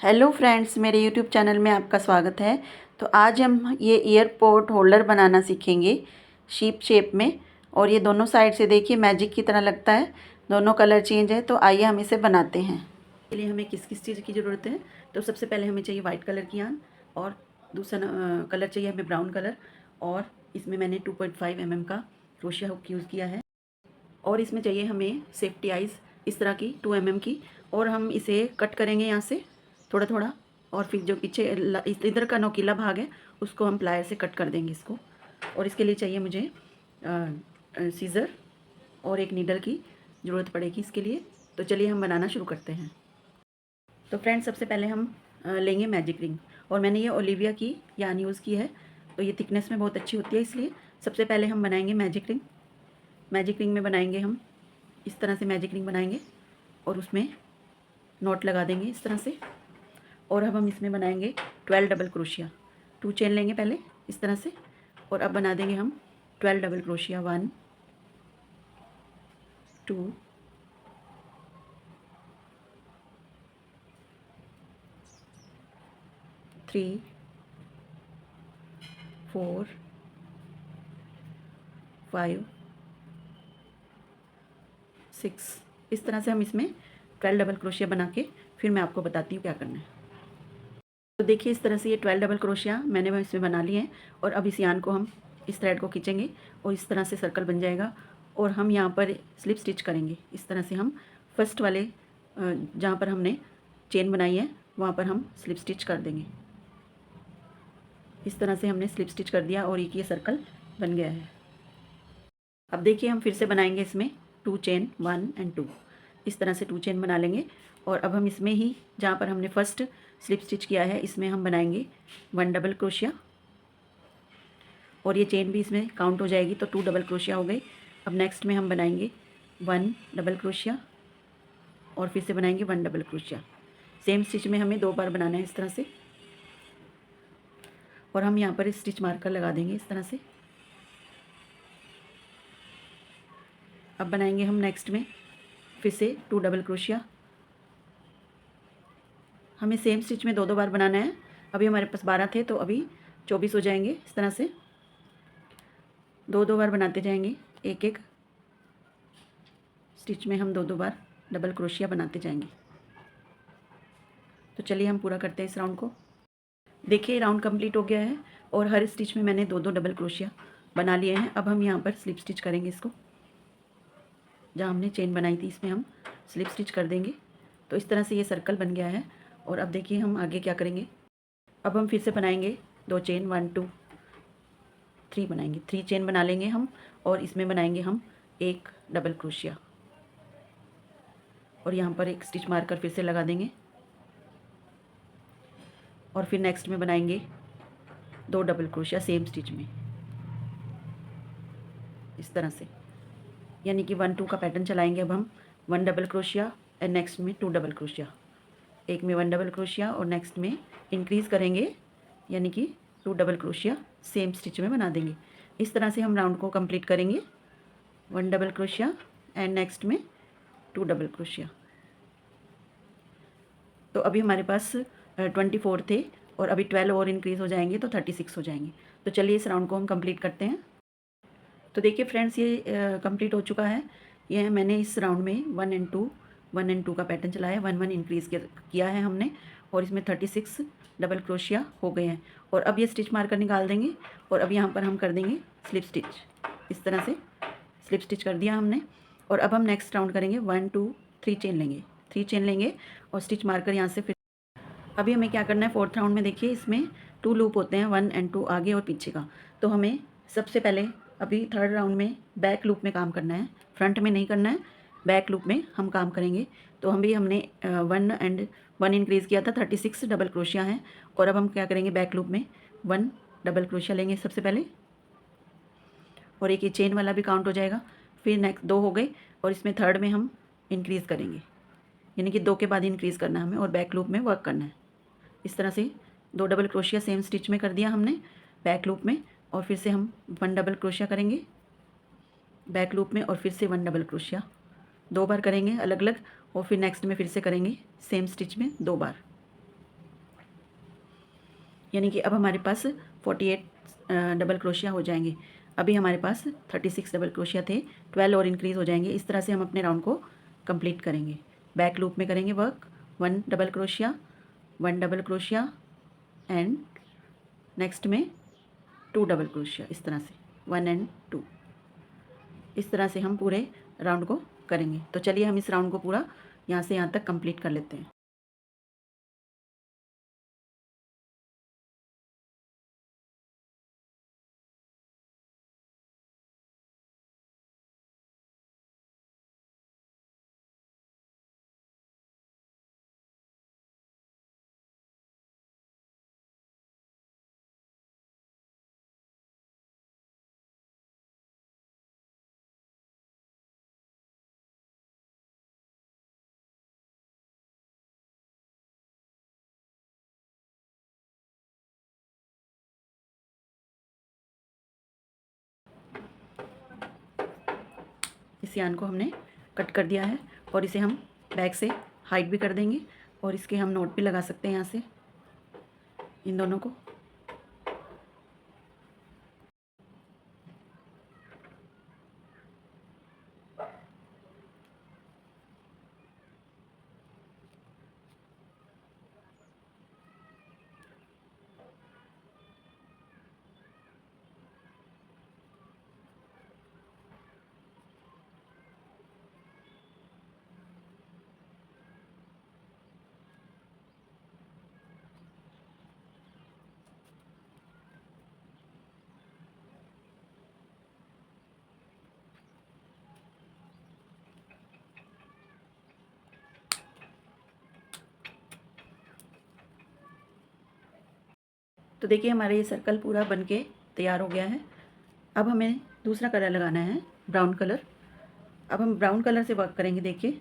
Hello friends, मेरे YouTube channel में आपका स्वागत है। तो आज हम ये एयरपोर्ट होल्डर बनाना सीखेंगे शीप शेप में। और ये दोनों साइड से देखिए मैजिक की तरह लगता है, दोनों कलर चेंज है। तो आइए हम इसे बनाते हैं। इसके लिए हमें किस किस चीज़ की ज़रूरत है? तो सबसे पहले हमें चाहिए वाइट कलर की यान, और दूसरा कलर चाहिए हमें ब्राउन कलर। और इसमें मैंने 2.5 mm का क्रोशिया हुक यूज़ किया है। और इसमें चाहिए हमें सेफ्टी आइज़ इस तरह की 2 mm की। और हम इसे कट करेंगे यहाँ से थोड़ा थोड़ा, और फिर जो पीछे इधर का नोकीला भाग है उसको हम प्लायर से कट कर देंगे इसको। और इसके लिए चाहिए मुझे सीज़र और एक नीडल की ज़रूरत पड़ेगी इसके लिए। तो चलिए हम बनाना शुरू करते हैं। तो फ्रेंड्स, सबसे पहले हम लेंगे मैजिक रिंग। और मैंने ये ओलिविया की यान यूज़ की है, तो ये थिकनेस में बहुत अच्छी होती है, इसलिए सबसे पहले हम बनाएंगे मैजिक रिंग। मैजिक रिंग में बनाएंगे हम इस तरह से मैजिक रिंग बनाएंगे, और उसमें नॉट लगा देंगे इस तरह से। और अब हम इसमें बनाएंगे 12 डबल क्रोशिया। 2 चेन लेंगे पहले इस तरह से, और अब बना देंगे हम 12 डबल क्रोशिया। 1 2 3 4 5 6। इस तरह से हम इसमें 12 डबल क्रोशिया बना के फिर मैं आपको बताती हूँ क्या करना है। तो देखिए इस तरह से ये 12 डबल क्रोशिया मैंने इसमें बना लिए हैं। और अब इस यान को हम इस थ्रेड को खींचेंगे और इस तरह से सर्कल बन जाएगा। और हम यहाँ पर स्लिप स्टिच करेंगे इस तरह से। हम फर्स्ट वाले जहाँ पर हमने चेन बनाई है वहाँ पर हम स्लिप स्टिच कर देंगे। इस तरह से हमने स्लिप स्टिच कर दिया और एक ये सर्कल बन गया है। अब देखिए हम फिर से बनाएंगे इसमें 2 चेन 1 and 2। इस तरह से 2 चेन बना लेंगे। और अब हम इसमें ही जहाँ पर हमने फर्स्ट स्लिप स्टिच किया है इसमें हम बनाएंगे 1 डबल क्रोशिया। और ये चेन भी इसमें काउंट हो जाएगी, तो 2 डबल क्रोशिया हो गई। अब नेक्स्ट में हम बनाएंगे 1 डबल क्रोशिया, और फिर से बनाएंगे 1 डबल क्रोशिया। सेम स्टिच में हमें 2 बार बनाना है इस तरह से। और हम यहाँ पर स्टिच मार्कर लगा देंगे इस तरह से। अब बनाएंगे हम नेक्स्ट में फिर से 2 डबल क्रोशिया। हमें सेम स्टिच में 2 बार बनाना है। अभी हमारे पास 12 थे, तो अभी 24 हो जाएंगे। इस तरह से 2 बार बनाते जाएंगे। एक एक स्टिच में हम 2 बार डबल क्रोशिया बनाते जाएंगे। तो चलिए हम पूरा करते हैं इस राउंड को। देखिए राउंड कंप्लीट हो गया है, और हर स्टिच में मैंने 2 डबल क्रोशिया बना लिए हैं। अब हम यहाँ पर स्लिप स्टिच करेंगे इसको। जहाँ हमने चेन बनाई थी इसमें हम स्लिप स्टिच कर देंगे। तो इस तरह से ये सर्कल बन गया है। और अब देखिए हम आगे क्या करेंगे। अब हम फिर से बनाएंगे 2 चेन 1 2 3 बनाएंगे। 3 चेन बना लेंगे हम, और इसमें बनाएंगे हम एक डबल क्रोशिया। और यहाँ पर एक स्टिच मार्कर फिर से लगा देंगे। और फिर नेक्स्ट में बनाएंगे 2 डबल क्रोशिया सेम स्टिच में इस तरह से, यानी कि 1 2 का पैटर्न चलाएंगे। अब हम 1 डबल क्रोशिया एंड नेक्स्ट में 2 डबल क्रोशिया। एक में 1 डबल क्रोशिया और नेक्स्ट में इंक्रीज़ करेंगे, यानी कि 2 डबल क्रोशिया सेम स्टिच में बना देंगे। इस तरह से हम राउंड को कंप्लीट करेंगे। 1 डबल क्रोशिया एंड नेक्स्ट में 2 डबल क्रोशिया। तो अभी हमारे पास 24 थे, और अभी 12 और इंक्रीज़ हो जाएंगे तो 36 हो जाएंगे। तो चलिए इस राउंड को हम कंप्लीट करते हैं। तो देखिए फ्रेंड्स, ये कंप्लीट हो चुका है। ये मैंने इस राउंड में 1 and 2 का पैटर्न चलाया है। 1 1 इंक्रीज़ किया है हमने, और इसमें 36 डबल क्रोशिया हो गए हैं। और अब ये स्टिच मार्कर निकाल देंगे, और अब यहाँ पर हम कर देंगे स्लिप स्टिच। इस तरह से स्लिप स्टिच कर दिया हमने। और अब हम नेक्स्ट राउंड करेंगे 1 2 3 चेन लेंगे। 3 चेन लेंगे और स्टिच मार्कर यहाँ से फिर अभी हमें क्या करना है। 4th राउंड में देखिए इसमें 2 लूप होते हैं, 1 and 2 आगे और पीछे का। तो हमें सबसे पहले अभी 3rd राउंड में बैक लूप में काम करना है, फ्रंट में नहीं करना है, बैक लूप में हम काम करेंगे। तो हमने 1 and 1 इंक्रीज़ किया था, 36 डबल क्रोशिया हैं। और अब हम क्या करेंगे, बैक लूप में 1 डबल क्रोशिया लेंगे सबसे पहले, और एक ये चेन वाला भी काउंट हो जाएगा। फिर नेक्स्ट 2 हो गए, और इसमें 3rd में हम इंक्रीज़ करेंगे, यानी कि 2 के बाद इंक्रीज़ करना है हमें, और बैक लूप में वर्क करना है। इस तरह से 2 डबल क्रोशिया सेम स्टिच में कर दिया हमने बैक लूप में। और फिर से हम 1 डबल क्रोशिया करेंगे बैक लूप में, और फिर से 1 डबल क्रोशिया 2 बार करेंगे अलग अलग। और फिर नेक्स्ट में फिर से करेंगे सेम स्टिच में 2 बार। यानी कि अब हमारे पास 48 डबल क्रोशिया हो जाएंगे। अभी हमारे पास 36 डबल क्रोशिया थे, 12 और इंक्रीज़ हो जाएंगे। इस तरह से हम अपने राउंड को कंप्लीट करेंगे। बैक लूप में करेंगे work, 1 double crochet, 1 double crochet and next में 2 डबल क्रोशिया, इस तरह से 1 एंड 2, इस तरह से हम पूरे राउंड को करेंगे। तो चलिए हम इस राउंड को पूरा यहाँ से यहाँ तक कंप्लीट कर लेते हैं। इस यान को हमने कट कर दिया है और इसे हम बैक से हाइट भी कर देंगे और इसके हम नोट भी लगा सकते हैं यहाँ से इन दोनों को। तो देखिए हमारा ये सर्कल पूरा बनके तैयार हो गया है। अब हमें दूसरा कलर लगाना है, ब्राउन कलर। अब हम ब्राउन कलर से वर्क करेंगे। देखिए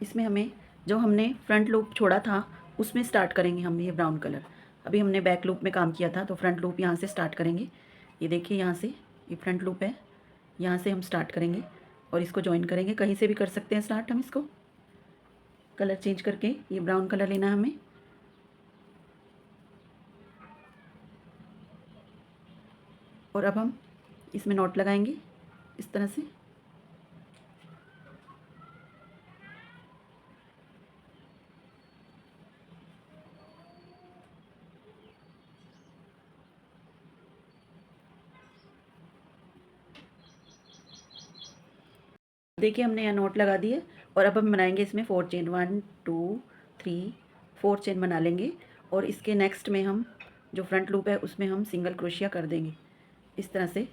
इसमें हमें जो हमने फ्रंट लूप छोड़ा था उसमें स्टार्ट करेंगे हम ये ब्राउन कलर। अभी हमने बैक लूप में काम किया था तो फ्रंट लूप यहाँ से स्टार्ट करेंगे। ये देखिए यहाँ से ये फ्रंट लूप है, यहाँ से हम स्टार्ट करेंगे और इसको ज्वाइन करेंगे। कहीं से भी कर सकते हैं स्टार्ट हम इसको, कलर चेंज करके। ये ब्राउन कलर लेना है हमें। और अब हम इसमें नॉट लगाएंगे इस तरह से। देखिए हमने यहाँ नोट लगा दिए और अब हम बनाएंगे इसमें 4 चेन, 1 2 3 4 चेन बना लेंगे। और इसके नेक्स्ट में हम जो फ्रंट लूप है उसमें हम सिंगल क्रोशिया कर देंगे इस तरह से।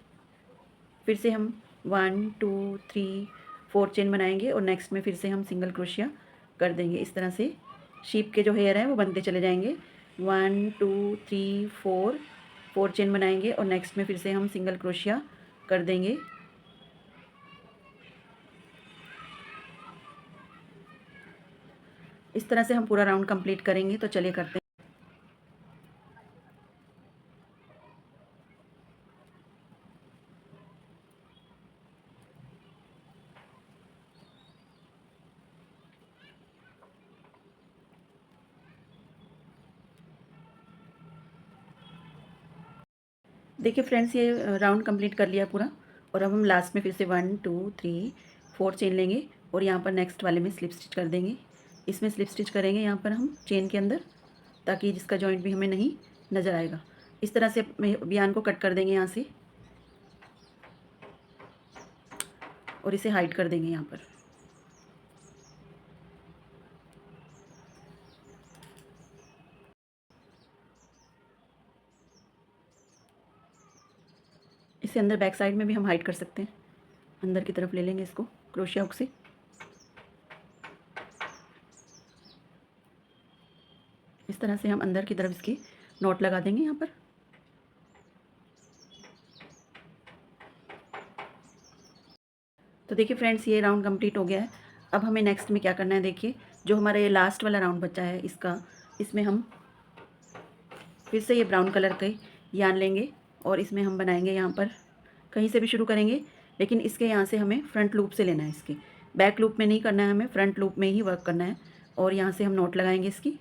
फिर से हम 1 2 3 4 चेन बनाएंगे और नेक्स्ट में फिर से हम सिंगल क्रोशिया कर देंगे इस तरह से। शीप के जो हेयर हैं वो बनते चले जाएंगे। 1 2 3 4 4 चेन बनाएंगे और नेक्स्ट में फिर से हम सिंगल क्रोशिया कर देंगे। इस तरह से हम पूरा राउंड कंप्लीट करेंगे। तो चलिए करते हैं। देखिए फ्रेंड्स ये राउंड कंप्लीट कर लिया पूरा। और अब हम लास्ट में फिर से 1 2 3 4 चेन लेंगे और यहाँ पर नेक्स्ट वाले में स्लिप स्टिच कर देंगे। इसमें स्लिप स्टिच करेंगे यहाँ पर हम चेन के अंदर, ताकि जिसका जॉइंट भी हमें नहीं नज़र आएगा। इस तरह से बयान को कट कर देंगे यहाँ से और इसे हाइड कर देंगे यहाँ पर। इसे अंदर बैक साइड में भी हम हाइड कर सकते हैं। अंदर की तरफ ले लेंगे इसको क्रोशिया हुक से। इस तरह से हम अंदर की तरफ इसकी नॉट लगा देंगे यहाँ पर। तो देखिए फ्रेंड्स ये राउंड कंप्लीट हो गया है। अब हमें नेक्स्ट में क्या करना है, देखिए जो हमारा ये लास्ट वाला राउंड बचा है इसमें हम फिर से ये ब्राउन कलर के यान लेंगे और इसमें हम बनाएंगे यहाँ पर, कहीं से भी शुरू करेंगे लेकिन इसके यहाँ से हमें फ्रंट लूप से लेना है। इसके बैक लूप में नहीं करना है, हमें फ्रंट लूप में ही वर्क करना है। और यहाँ से हम नोट लगाएंगे, इसकी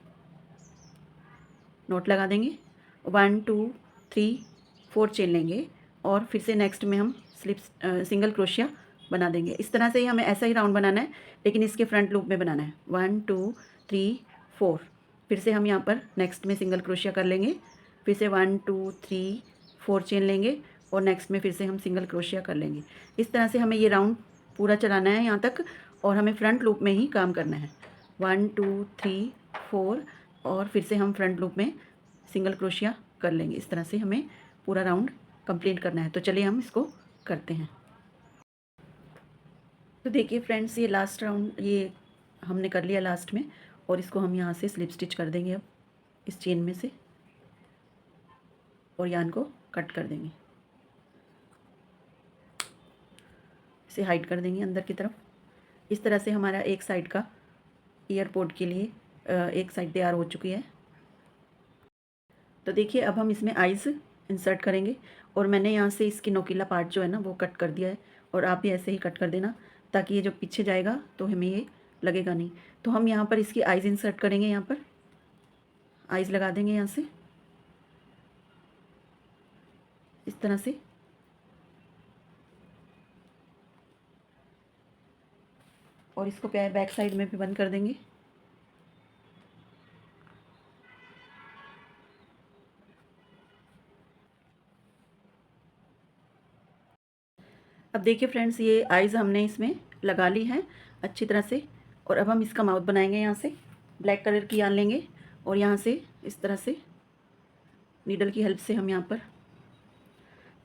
नोट लगा देंगे। 1 2 3 4 चेन लेंगे और फिर से नेक्स्ट में हम सिंगल क्रोशिया बना देंगे। इस तरह से ही हमें ऐसा ही राउंड बनाना है, लेकिन इसके फ्रंट लूप में बनाना है। 1 2 3 4, फिर से हम यहाँ पर नेक्स्ट में सिंगल क्रोशिया कर लेंगे, फिर से 1 2 3 4 चेन लेंगे और नेक्स्ट में फिर से हम सिंगल क्रोशिया कर लेंगे। इस तरह से हमें ये राउंड पूरा चलाना है यहाँ तक, और हमें फ्रंट लूप में ही काम करना है। 1 2 3 4 और फिर से हम फ्रंट लूप में सिंगल क्रोशिया कर लेंगे। इस तरह से हमें पूरा राउंड कंप्लीट करना है। तो चलिए हम इसको करते हैं। तो देखिए फ्रेंड्स, ये लास्ट राउंड ये हमने कर लिया लास्ट में, और इसको हम यहाँ से स्लिप स्टिच कर देंगे अब इस चेन में से, और यान को कट कर देंगे, इसे हाइड कर देंगे अंदर की तरफ। इस तरह से हमारा एक साइड का एयरपोर्ट के लिए एक साइड तैयार हो चुकी है। तो देखिए अब हम इसमें आइज़ इंसर्ट करेंगे, और मैंने यहाँ से इसकी नोकीला पार्ट जो है ना वो कट कर दिया है, और आप भी ऐसे ही कट कर देना, ताकि ये जो पीछे जाएगा तो हमें ये लगेगा नहीं। तो हम यहाँ पर इसकी आइज़ इंसर्ट करेंगे, यहाँ पर आइज़ लगा देंगे यहाँ से इस तरह से। और इसको बैक साइड में भी बंद कर देंगे। अब देखिए फ्रेंड्स, ये आइज़ हमने इसमें लगा ली है अच्छी तरह से, और अब हम इसका माउथ बनाएंगे। यहाँ से ब्लैक कलर की यान लेंगे और यहाँ से इस तरह से नीडल की हेल्प से हम यहाँ पर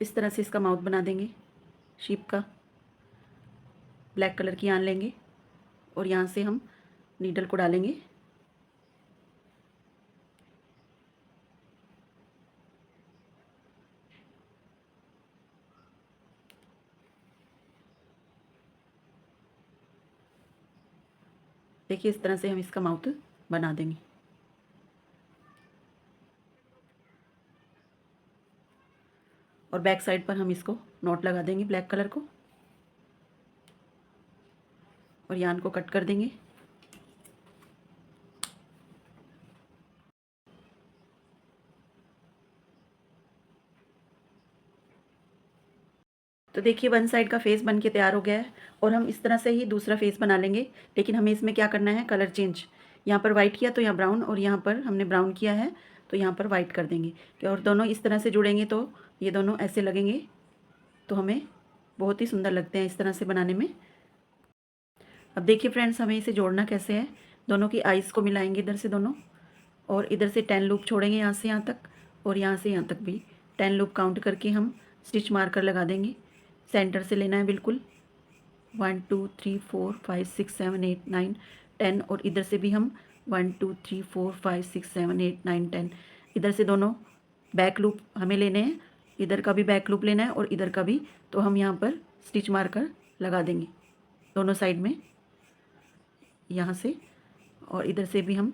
इस तरह से इसका माउथ बना देंगे शीप का। ब्लैक कलर की यान लेंगे और यहाँ से हम नीडल को डालेंगे। देखिए इस तरह से हम इसका माउथ बना देंगे। और बैक साइड पर हम इसको नॉट लगा देंगे ब्लैक कलर को, और यान को कट कर देंगे। तो देखिए वन साइड का फेस बन के तैयार हो गया है, और हम इस तरह से ही दूसरा फेस बना लेंगे। लेकिन हमें इसमें क्या करना है, कलर चेंज। यहाँ पर वाइट किया तो यहाँ ब्राउन, और यहाँ पर हमने ब्राउन किया है तो यहाँ पर वाइट कर देंगे। और दोनों इस तरह से जुड़ेंगे तो ये दोनों ऐसे लगेंगे, तो हमें बहुत ही सुंदर लगते हैं इस तरह से बनाने में। अब देखिए फ्रेंड्स, हमें इसे जोड़ना कैसे है। दोनों की आइज़ को मिलाएंगे इधर से दोनों, और इधर से 10 लूप छोड़ेंगे यहाँ से यहाँ तक, और यहाँ से यहाँ तक भी 10 लूप काउंट करके हम स्टिच मार्कर लगा देंगे। सेंटर से लेना है बिल्कुल। 1 2 3 4 5 6 7 8 9 10, और इधर से भी हम 1 2 3 4 5 6 7 8 9 10। इधर से दोनों बैक लूप हमें लेने हैं, इधर का भी बैक लूप लेना है और इधर का भी। तो हम यहाँ पर स्टिच मार्कर लगा देंगे दोनों साइड में यहाँ से, और इधर से भी हम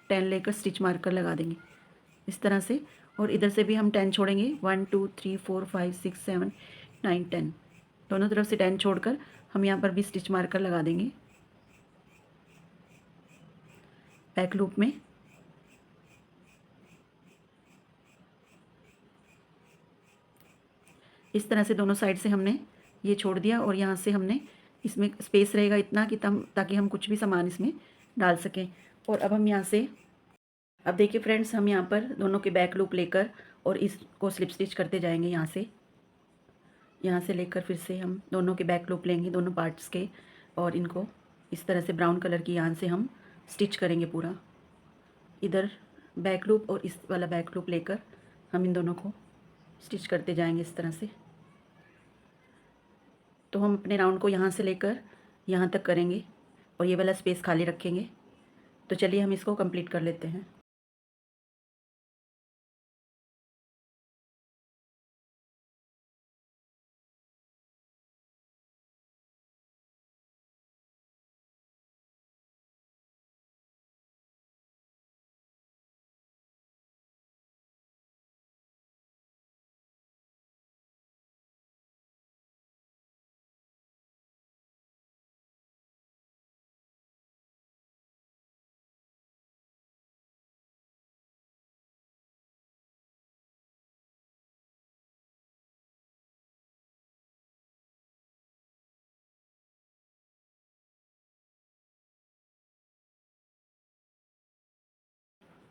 10 लेकर स्टिच मार्कर लगा देंगे इस तरह से। और इधर से भी हम 10 छोड़ेंगे, 1 2 3 4 5 6 7 9 10। दोनों तरफ से 10 छोड़कर हम यहाँ पर भी स्टिच मार्कर लगा देंगे बैक लूप में। इस तरह से दोनों साइड से हमने ये छोड़ दिया, और यहाँ से हमने इसमें स्पेस रहेगा इतना कि ताकि हम कुछ भी सामान इसमें डाल सकें। और अब हम यहाँ से, अब देखिए फ्रेंड्स, हम यहाँ पर दोनों के बैक लूप लेकर और इसको स्लिप स्टिच करते जाएंगे। यहाँ से लेकर फिर से हम दोनों के बैक लूप लेंगे दोनों पार्ट्स के, और इनको इस तरह से ब्राउन कलर की यान से हम स्टिच करेंगे पूरा। इधर बैक लूप और इस वाला बैक लूप लेकर हम इन दोनों को स्टिच करते जाएंगे इस तरह से। तो हम अपने राउंड को यहाँ से लेकर यहाँ तक करेंगे, और ये वाला स्पेस खाली रखेंगे। तो चलिए हम इसको कंप्लीट कर लेते हैं।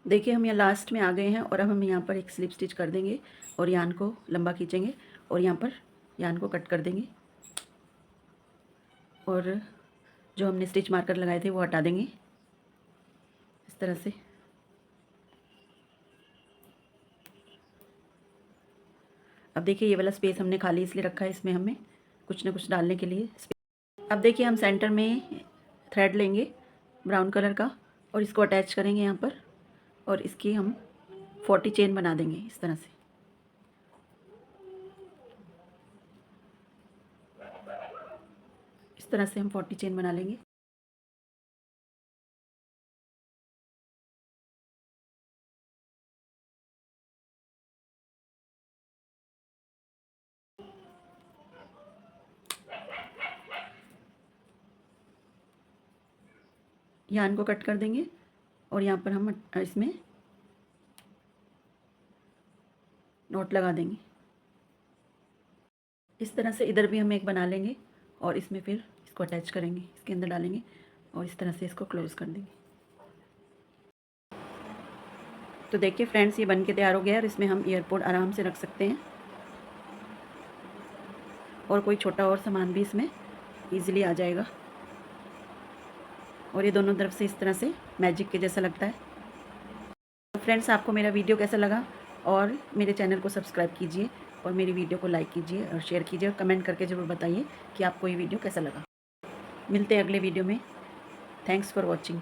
देखिए हम यहाँ लास्ट में आ गए हैं और अब हम यहाँ पर एक स्लिप स्टिच कर देंगे और यान को लंबा खींचेंगे और यहाँ पर यान को कट कर देंगे और जो हमने स्टिच मार्कर लगाए थे वो हटा देंगे इस तरह से। अब देखिए ये वाला स्पेस हमने खाली इसलिए रखा है, इसमें हमें कुछ ना कुछ डालने के लिए। अब देखिए हम सेंटर में थ्रेड लेंगे ब्राउन कलर का और इसको अटैच करेंगे यहाँ पर और इसकी हम 40 चेन बना देंगे इस तरह से। इस तरह से हम 40 चेन बना लेंगे। यान को कट कर देंगे और यहाँ पर हम इसमें नॉट लगा देंगे। इस तरह से इधर भी हम एक बना लेंगे और इसमें फिर इसको अटैच करेंगे, इसके अंदर डालेंगे और इस तरह से इसको क्लोज़ कर देंगे। तो देखिए फ्रेंड्स ये बन के तैयार हो गया है और इसमें हम ईयरपोड आराम से रख सकते हैं और कोई छोटा और सामान भी इसमें ईज़िली आ जाएगा। और ये दोनों तरफ से इस तरह से मैजिक के जैसा लगता है। तो फ्रेंड्स आपको मेरा वीडियो कैसा लगा और मेरे चैनल को सब्सक्राइब कीजिए और मेरी वीडियो को लाइक कीजिए और शेयर कीजिए और कमेंट करके ज़रूर बताइए कि आपको ये वीडियो कैसा लगा। मिलते हैं अगले वीडियो में। Thanks for watching.